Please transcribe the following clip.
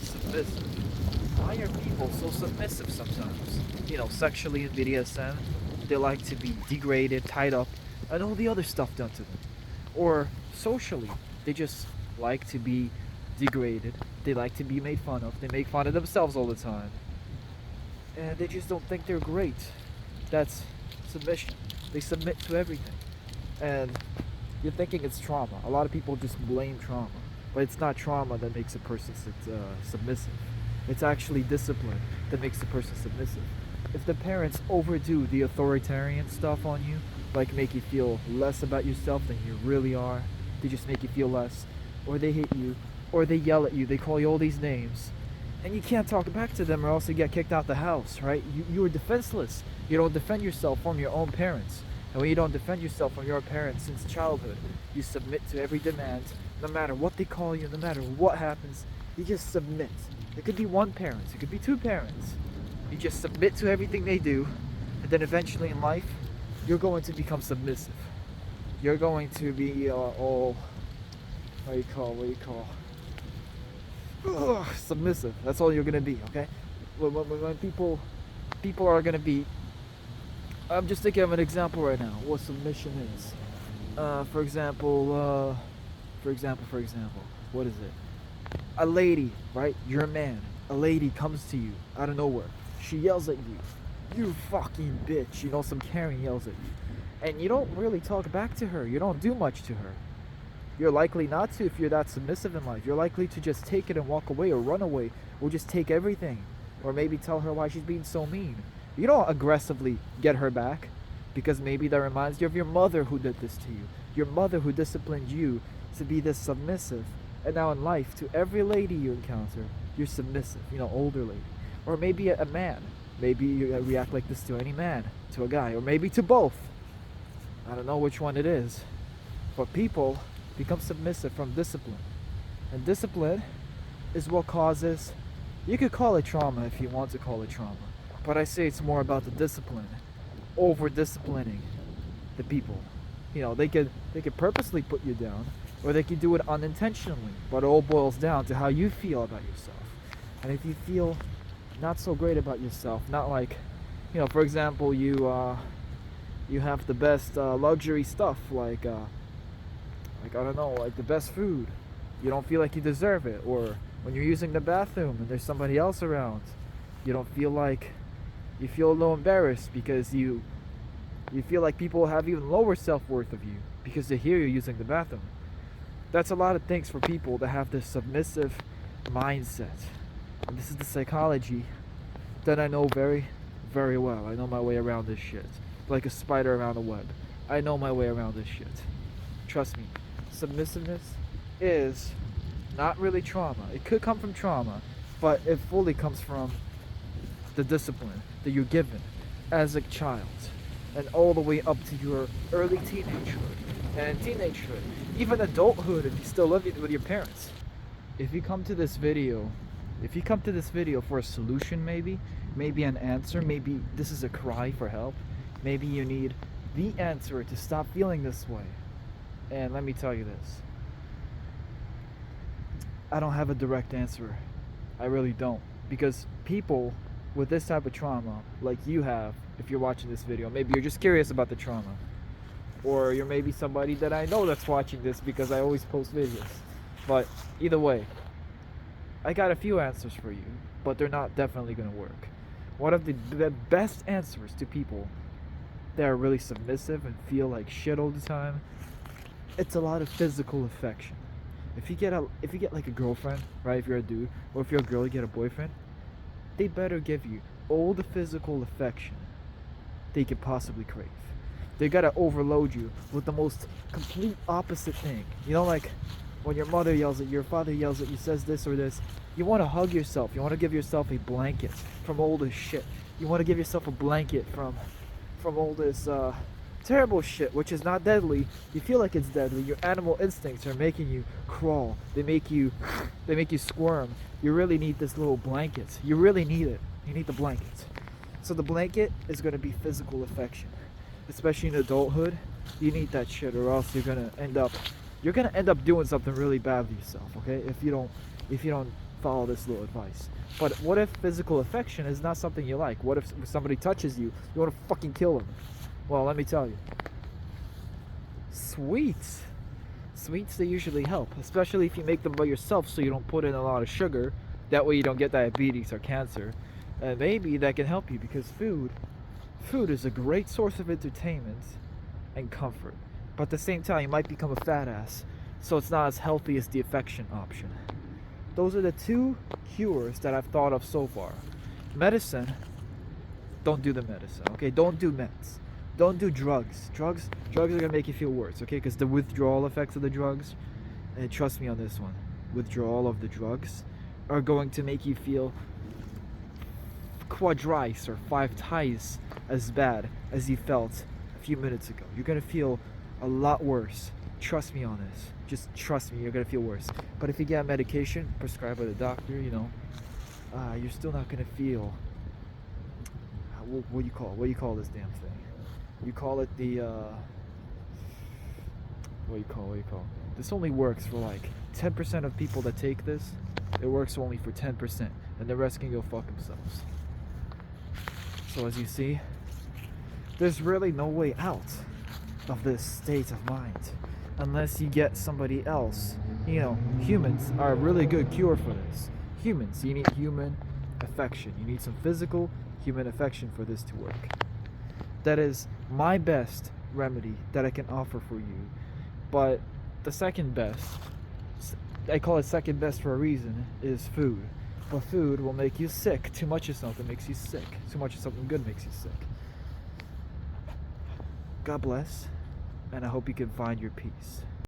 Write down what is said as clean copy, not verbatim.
Submissive. Why are people so submissive sometimes? Sexually in BDSM, they like to be degraded, tied up, and all the other stuff done to them. Or socially, they just like to be degraded. They like to be made fun of. They make fun of themselves all the time. And they just don't think they're great. That's submission. They submit to everything. And you're thinking it's trauma. A lot of people just blame trauma. But it's not trauma that makes a person submissive. It's actually discipline that makes the person submissive. If the parents overdo the authoritarian stuff on you, like make you feel less about yourself than you really are, they just make you feel less, or they hit you, or they yell at you, they call you all these names, and you can't talk back to them or else you get kicked out the house, right? You are defenseless. You don't defend yourself from your own parents. And when you don't defend yourself from your parents since childhood, you submit to every demand, no matter what they call you, no matter what happens, you just submit. It could be one parent, it could be two parents. You just submit to everything they do, and then eventually in life, you're going to become submissive. You're going to be all, submissive. That's all you're gonna be, okay? When people are gonna be. I'm just thinking of an example right now. What submission is. For example, what is it? A lady, right? You're a man. A lady comes to you out of nowhere. She yells at you. You fucking bitch. Some Karen yells at you. And you don't really talk back to her. You don't do much to her. You're likely not to if you're that submissive in life. You're likely to just take it and walk away or run away or just take everything. Or maybe tell her why she's being so mean. You don't aggressively get her back because maybe that reminds you of your mother who did this to you. Your mother who disciplined you to be this submissive. And now in life, to every lady you encounter, you're submissive, older lady. Or maybe a man. Maybe you react like this to any man, to a guy, or maybe to both. I don't know which one it is. But people become submissive from discipline. And discipline is what causes, you could call it trauma if you want to call it trauma. But I say it's more about the discipline, over disciplining the people. They could purposely put you down, or they could do it unintentionally. But it all boils down to how you feel about yourself. And if you feel not so great about yourself, not like, for example, you have the best luxury stuff, like I don't know, like the best food. You don't feel like you deserve it, or when you're using the bathroom and there's somebody else around, you don't feel like, you feel a little embarrassed because you feel like people have even lower self-worth of you because they hear you using the bathroom. That's a lot of things for people that have this submissive mindset. And this is the psychology that I know very, very well. I know my way around this shit. Like a spider around a web. I know my way around this shit. Trust me. Submissiveness is not really trauma. It could come from trauma, but it fully comes from the discipline that you're given as a child and all the way up to your early teenagehood and teenagehood, even adulthood if you still live with your parents. If you come to this video for a solution, maybe an answer, maybe this is a cry for help, maybe you need the answer to stop feeling this way. And let me tell you this, I don't have a direct answer. I really don't. Because people with this type of trauma, like you have, if you're watching this video, maybe you're just curious about the trauma. Or you're maybe somebody that I know that's watching this because I always post videos. But either way, I got a few answers for you, but they're not definitely going to work. One of the best answers to people that are really submissive and feel like shit all the time, it's a lot of physical affection. If you get like a girlfriend, right? If you're a dude, or if you're a girl, you get a boyfriend, they better give you all the physical affection they could possibly crave. They gotta overload you with the most complete opposite thing. Like when your mother yells at you, your father yells at you, says this or this, you want to hug yourself. You want to give yourself a blanket from all this shit. You want to give yourself a blanket from all this terrible shit, which is not deadly. You feel like it's deadly. Your animal instincts are making you crawl. They make you squirm. You really need this little blanket. You really need it. You need the blanket. So the blanket is going to be physical affection. Especially in adulthood, you need that shit, or else you're you're gonna end up doing something really bad to yourself, okay? If you don't follow this little advice. But what if physical affection is not something you like? What if somebody touches you, you want to fucking kill them? Well, let me tell you. Sweets. Sweets, they usually help, especially if you make them by yourself so you don't put in a lot of sugar. That way you don't get diabetes or cancer. And maybe that can help you because food is a great source of entertainment and comfort. But at the same time, you might become a fat ass, so it's not as healthy as the affection option. Those are the two cures that I've thought of so far. Medicine, don't do the medicine, okay? Don't do meds. Don't do drugs. Drugs are gonna make you feel worse, okay? Because the withdrawal effects of the drugs, and trust me on this one, withdrawal of the drugs are going to make you feel quadrice or 5 times as bad as you felt a few minutes ago. You're gonna feel a lot worse. Trust me on this. Just trust me, you're gonna feel worse. But if you get medication prescribed by the doctor, you're still not gonna feel. What do you call this damn thing? You call it the what do you call it? This only works for like 10% of people that take this. It works only for 10%, and the rest can go fuck themselves. So as you see, there's really no way out of this state of mind unless you get somebody else. Humans are a really good cure for this. Humans, you need human affection. You need some physical human affection for this to work. That is my best remedy that I can offer for you. But the second best, I call it second best for a reason, is food. But food will make you sick. Too much of something makes you sick. Too much of something good makes you sick. God bless, and I hope you can find your peace.